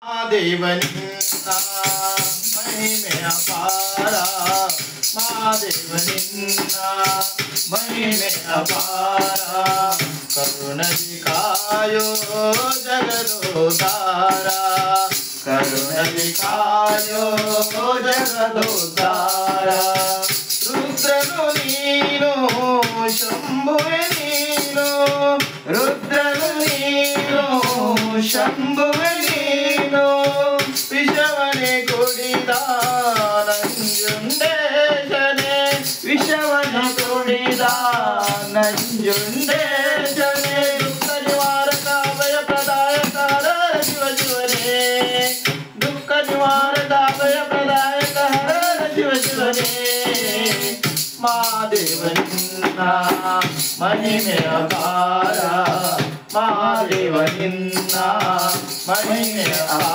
ದೇವನಿನ್ನ ಮಹಿಮೆ ಅಪಾರ ಮಹಾದೇವನಿನ್ನ ಮಹಿಮೆ ಅಪಾರ ಕರುಣದಿ ಕಾಯೋ ಜಗದೋದ್ಧಾರ ಕರುಣದಿ ಕಾಯೋ ಜಗದೋದ್ಧಾರ ರುದ್ರನು ನೀನು ಶಂಭುವೆ ನೀನು ರುದ್ರನು ನೀನು ಶಂಭುವೆ ನೀನು ವಿಷವನೆ ಕುಡಿದ ನಂಜುಂಡೇಶನೆ ವಿಷವನೆ ಕುಡಿದ ನಂಜುಂಡೇಶನೆ ದುಃಖ ನಿವಾರಕ ಭಯ ಪ್ರದಾಯಕ ಶಿವ ಶಿವನೇ ದುಃಖ ನಿವಾರಕ ಭಯ ಪ್ರದಾಯಕ ಶಿವ ಶಿವನೇ ಮಹಾದೇವನಿನ್ನ ಮಹಿಮೆ ಅಪಾರ ಮಹಾದೇವನಿನ್ನ ಮಹಿಮೆ ಅಪಾರ